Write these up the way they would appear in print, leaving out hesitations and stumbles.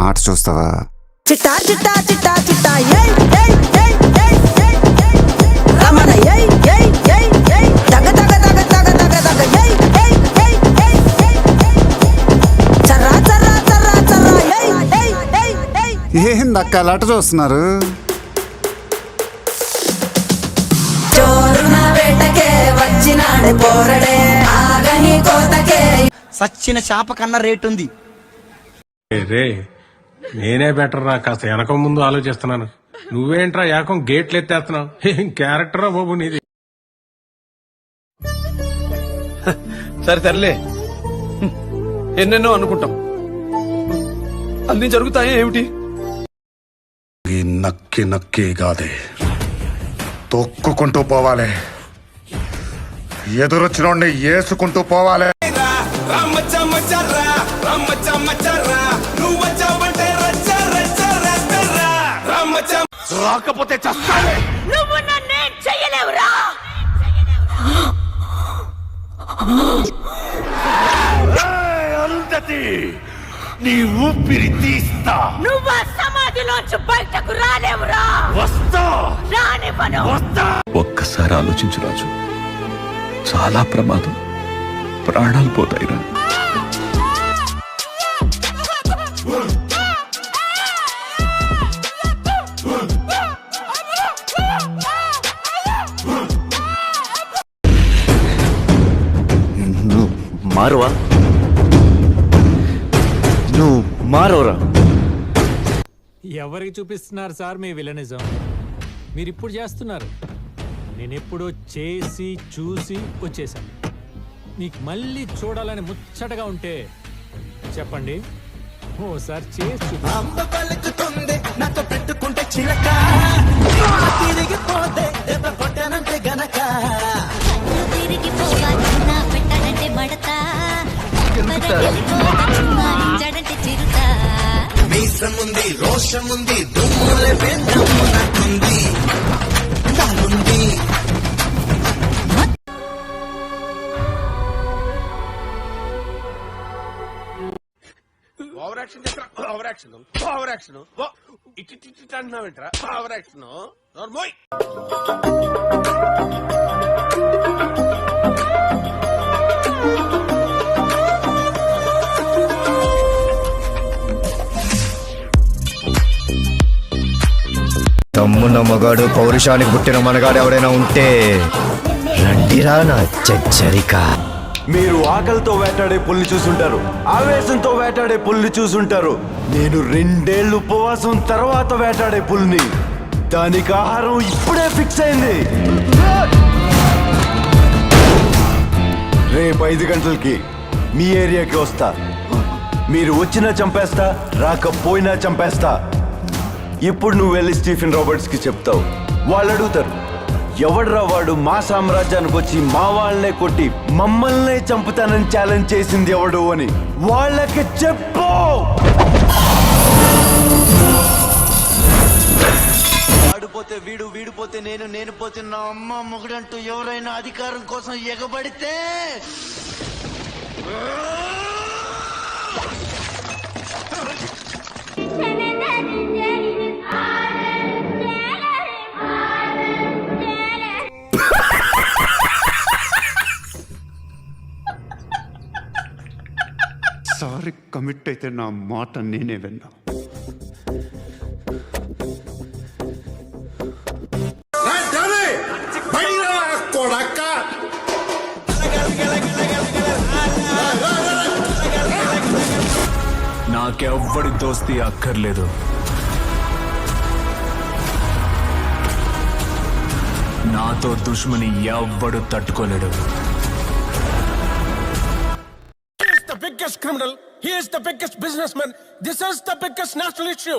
ఆట చూస్తావా? చిట్టా చిట్టా చిట్టా చిట్టా ఏయ్ ఏయ్ ఏయ్ ఏయ్ ఏయ్ ఏయ్ రమణ ఏయ్ ఏయ్ ఏయ్ ఏయ్ దగ దగ దగ దగ దగ దగ ఏయ్ ఏయ్ ఏయ్ ఏయ్ ఏయ్ చర్రా చర్రా చర్రా చర్రా ఏయ్ ఏయ్ ఏయ్ ఏయ్ ఏందక్క అలా ఆట చూస్తున్నారు? చోరున వేటకే వచ్చినాడు పోరడే ఆగని కోతకే సచ్చిన చేప కన్నా రేటు ఉంది. రే నేనే బెటర్ రా, కాస్త వెనక ముందు ఆలోచిస్తున్నాను. నువ్వేంట్రా ఏకం గేట్లు ఎత్తేస్తున్నావు? ఏం క్యారెక్టరా బాబు నీది. సరే తరలే, ఎన్నెన్నో అనుకుంటాం, అన్ని జరుగుతాయి ఏమిటి? నక్కి నక్కి కాదే, తొక్కుకుంటూ పోవాలి, ఎదురొచ్చినోడిని ఏసుకుంటూ పోవాలి. రాకపోతే చస్తాలే. నువ్వు నన్నేం చెయ్యలేవురా. అరుంధతి, నీ ఊపిరి తీస్తా. నువ్వు సమాధిలోంచి బయటకు రాలేవురా. వస్తా, రానివ్వను. వస్తా. ఒక్కసారి ఆలోచించు రాజు, చాలా ప్రమాదం, ప్రాణాలు పోతాయిరా. మారువా, నువ్వు మారోరా. ఎవరికి చూపిస్తున్నారు సార్ మీ విలనిజం? మీరు ఇప్పుడు చేస్తున్నారు, నేను ఎప్పుడో చేసి చూసి వచ్చేసాను. మీకు మళ్ళీ చూడాలని ముచ్చటగా ఉంటే చెప్పండి, ఓసారి చేసి మీసముంది, రోషముంది, దుమ్ములే వెన్నమునకుంది, నాలుంది. ఓవర్ యాక్షన్ చేస్తా, ఓవర్ యాక్షన్, ఓవర్ యాక్షన్, ఇటు అంటున్నావేంట్రా? Over action నోర్మోయ్. తమ్మున్న మగాడు, పౌరుషానికి పుట్టిన మనగాడు ఎవడైనా ఉంటే రండిరా నా చచ్చరిక. మీరు ఆకలితో వేటాడే పుల్లి చూసుంటారు, ఆవేశంతో వేటాడే పుల్లి చూసుంటారు. నేను 2 ఏళ్ళు ఉపవాసం తర్వాత వేటాడే పుల్ని. దానికి ఆహారం ఇప్పుడే ఫిక్స్ అయింది. రేపు 5 గంటలకి మీ ఏరియాకి వస్తా. మీరు వచ్చినా చంపేస్తా, రాకపోయినా చంపేస్తా. ఇప్పుడు నువ్వు వెళ్ళి స్టీఫెన్ రాబర్ట్స్ కి చెప్తావు. వాళ్ళు అడుగుతారు, ఎవడ్రా వాడు మా సామ్రాజ్యానికి వచ్చి మా వాళ్ళనే కొట్టి మమ్మల్నే చంపుతానని ఛాలెంజ్ చేసింది ఎవడు అని. వాళ్ళకి చెప్పు. వాడిపోతే వీడు, వీడిపోతే నేను, నేను పోతే నా అమ్మ మొగుడంటూ ఎవరైనా అధికారం కోసం ఎగబడితే సారీ కమిట్ అయితే నా మాట నేనే విన్నా. నాకెవ్వడి దోస్తి అక్కర్లేదు. నాతో దుష్మని ఎవ్వడు తట్టుకోలేడు. Biggest criminal, he is the biggest businessman, this is the biggest national issue.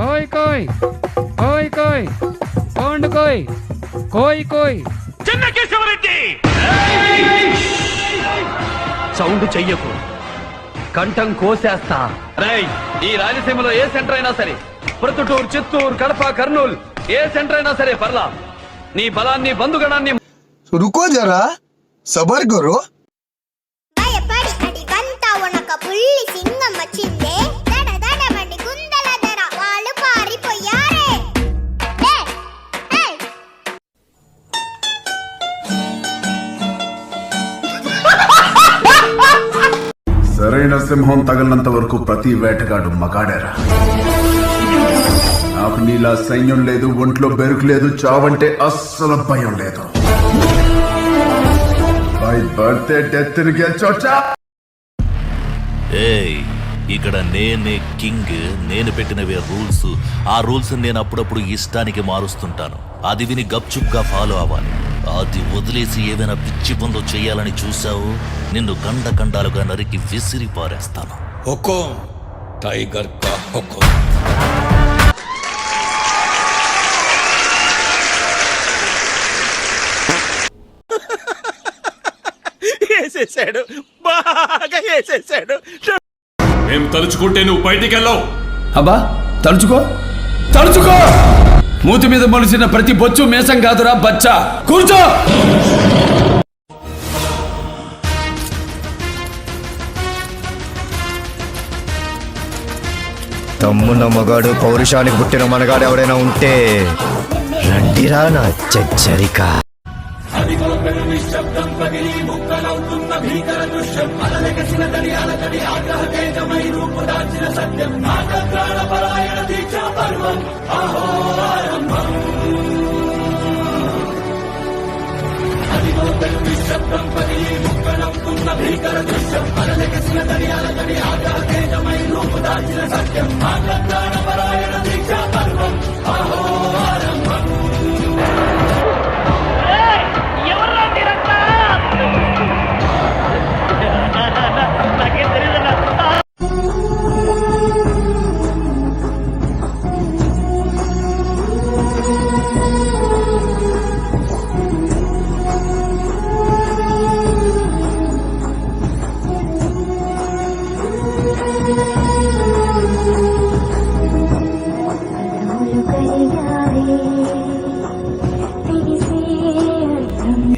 కోయ్ కోయ్ కోయ్ కోయ్ కోండు కోయ్ కోయ్ కోయ్. సౌండ్ చెయ్యకు, కంఠం కోసేస్తా. రేయ్, ఈ రాయలసీమలో ఏ సెంటర్ అయినా సరే, ప్రొద్దుటూరు, చిత్తూరు, కడప, కర్నూలు, ఏ సెంటర్ అయినా సరే పర్లా, నీ బలాన్ని బంధుగణాన్ని రుకో జరా సబర్ కరో. భయపడి అడిగంత ఉనక పుల్లి సింగం వచ్చిందే, దడ దడ మండి గుందల ధర వాళ్ళు పారిపోయారే. సరైన సింహం తగిలినంత వరకు ప్రతి వేటగాడు మగాడేరా. నాకు నీలా సైన్యం లేదు, ఒంట్లో బెరుకు లేదు, చావంటే అస్సలు భయం లేదు. బై బర్త్డే డెత్ గెలిచోచా. ఏయ్, ఇక్కడ నేనే కింగ్, నేను పెట్టినవే రూల్స్. ఆ రూల్స్ నేను అప్పుడప్పుడు ఇష్టానికి మారుస్తుంటాను. అది విని గప్చుప్గా ఫాలో అవ్వాలి. అది వదిలేసి ఏదైనా పిచ్చి పనులు చేయాలని చూసావు, నిన్ను కండ కండాలుగా నరికి విసిరి పారేస్తాను. హుకుం టైగర్ కా హుకుం. వేసేసాడు, బాగా వేసేసాడు. మేము తలుచుకుంటే నువ్వు బయటికి వెళ్ళావు. అబ్బా తలుచుకో తలుచుకో. మూతి మీద మొలిసిన ప్రతి బొచ్చు మేసం కాదురా బచ్చా. కూర్చో. తమ్మున్న మగాడు, పౌరుషానికి పుట్టిన మనగాడు ఎవడైనా ఉంటే రండిరా నా చచ్చరిక.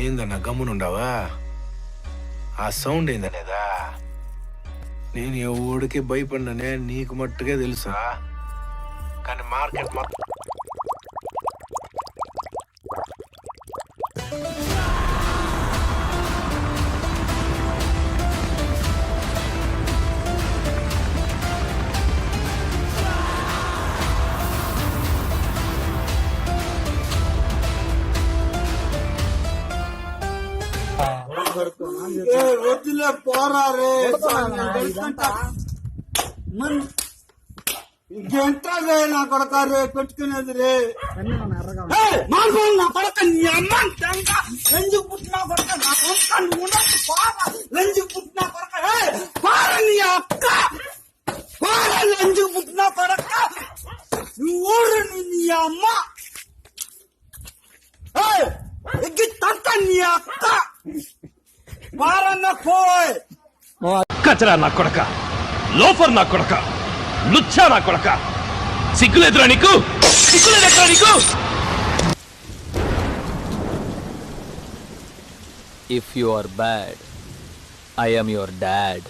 ఏందన్నా గమ్మునుండవా? ఆ సౌండ్ ఏందనేదా? నేను ఎవడికి భయపడిననే నీకు మట్టుగా తెలుసా? కానీ మార్కెట్ మొత్తం వద్దులే పోరా రే. ఇంకెంత రే నా కొడక రే పెట్టుకునేది రే. నా కొడక నీ అమ్మ లంజు పుట్టిన కొడక, నా కొడక లంజు పుట్టిన కొడక, పార నీ అక్క, పార లంజు పుట్టిన కొడక, నువ్వు ఊరు నీ అమ్మ ఎగ్గి తంత నీ అక్క, పారన్న పోయ్. కచరా నా కొడక, లోఫర్ నా కొడక, లుచ్చా నా కొడక, సిగ్గులేదురా నీకు? సిగ్గులేదురా నీకు? If you are bad, I am your dad.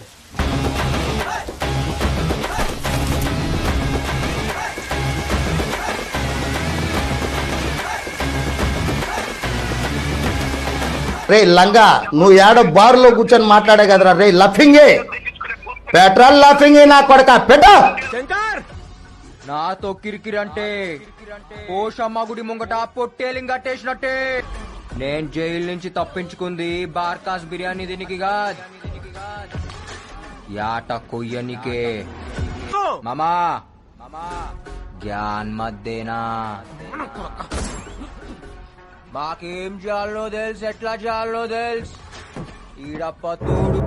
రే లంగా, నువ్వు ఏడో బారులో కూర్చొని మాట్లాడే కదరా రే లఫింగే, పెట్రోల్ లఫింగే నా కొడక పెట్ట. నాతో కిరికిరి అంటే పోషమ్మ గుడి ముంగట పొట్టేలింగ్ కట్టేసినట్టే. నేను జైలు నుంచి తప్పించుకుంది బార్కాస్ బిర్యానీ దీనికిగా, యాట కొయ్యనికే. మామా జ్ఞాన్ మధ్యేనా, మాకేం చేయాలో తెలుసు, ఎట్లా చేయాలో తెలుసు. ఈడప్ప తోడు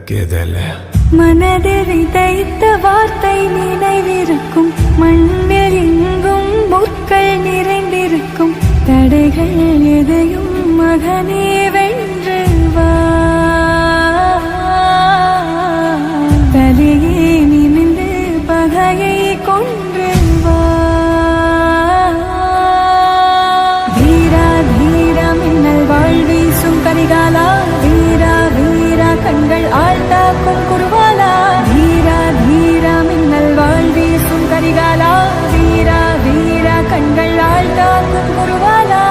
தக்கதல்ல மனது விதைத்த வார்த்தை நினைவிருக்கும் மண்ணில் எங்கும் முற்கள் நிறைந்திருக்கும் தடைகள் எதையும் மகனே வென்று வா தலையே நிமிந்து பகையை கொன்று வா வீரா தீரா மின்னல் வாழ்வீசும் கரிகாலா வீரா வீரா கண்கள் ஆழ்த்தாக்கும் குருவாலா வீரா தீரா மின்னல் வாழ்வீசும் கரிகாலா வீரா வீரா கண்கள் ஆழ்த்தாக்கும் குருவாலா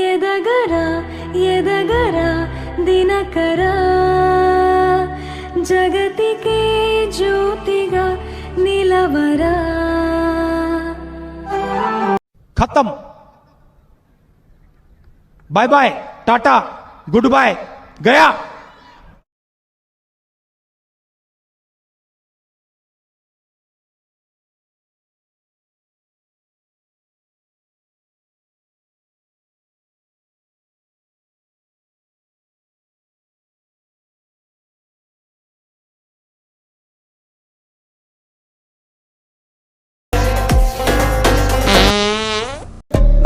ఎదగరా ఎదగరా దినకరా జగతికే జ్యోతిగా నిలవరా खत्म bye bye tata goodbye गया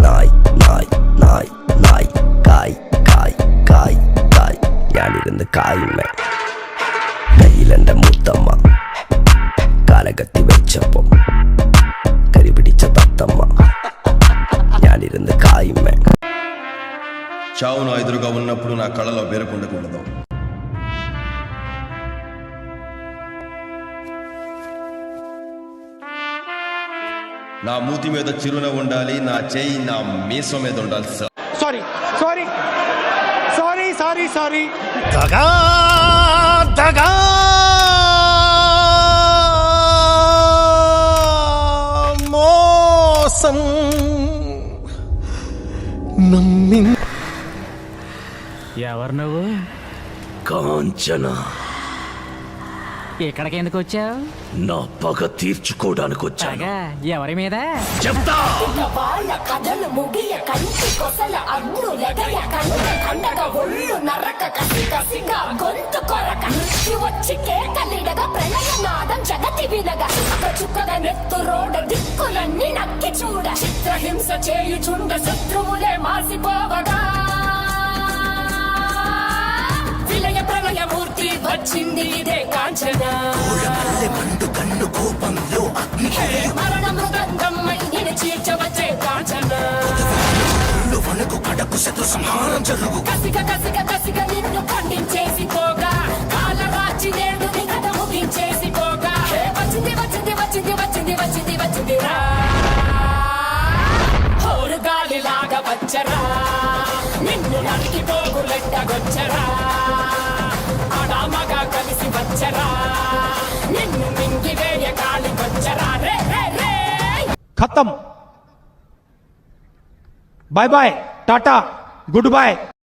நாய் நாய் நாய் நாய் காய் காய் காய் காய் ഞാനിരുന്ന് കായുമ്മ കയ്യിലെന്റെ മുത്തമ്മ കാലകത്തി വെച്ചപ്പം കരി പിടിച്ച തത്തമ്മ ഞാനിരുന്ന് కాయుమ్మ చావు నా ఎదురుగా ఉన్నప్పుడు నా కళ్ళలో వేరకుండకూడదు. నా మూతి మీద చిరునవ్వు ఉండాలి, నా చేయి నా మీసం మీద ఉండాలి sir. Sorry sorry sorry sorry sorry దగా దగా మోసం నమ్మి ఎవరు నువ్వు? కాంచన ఇక్కడికి ఎందుకు వచ్చావు? నా పగ తీర్చుకోవడానికి వచ్చాను. ఎవరి మీద చెప్తా. వాళ్ళ కథలు ముగియ కంటి కొసల అగ్ను లెగయ కండ కండగ ఒళ్ళు నరక కసి కసిగా గొంతు కొరక నృత్యు వచ్చి కేకలిడగా ప్రళయనాదం జగతి వినగా చుక్కగా నెత్తు రోడ దిక్కులన్నీ నక్కి చూడ చిత్రహింస చేయుచుండ శత్రువులే మాసిపోవగా విలయ ప్రళయ మూర్తి వచ్చింది ఇదే కాంచన కన్ను కోపంలో మరణ మృదంగం నిన్ను చీల్చవచ్చే కాంచన కడకు శత్రు సంహారం జరుగు కసిగా కసిగా కసిగా నిన్ను ఖండించేసి పోగా కాలరాచి నేడు నీ కథ ముగించేసి పోగా వచ్చింది వచ్చింది వచ్చింది వచ్చింది వచ్చింది వచ్చింది రా హోరు గాలిలాగా వచ్చరా నిన్ను నరికి పోగులెట్టగొచ్చరా ఆడామగా కలిసి వచ్చరా నిన్ను మింగి వేయ గాలి వచ్చరా రే రే రే खत्म bye bye tata good bye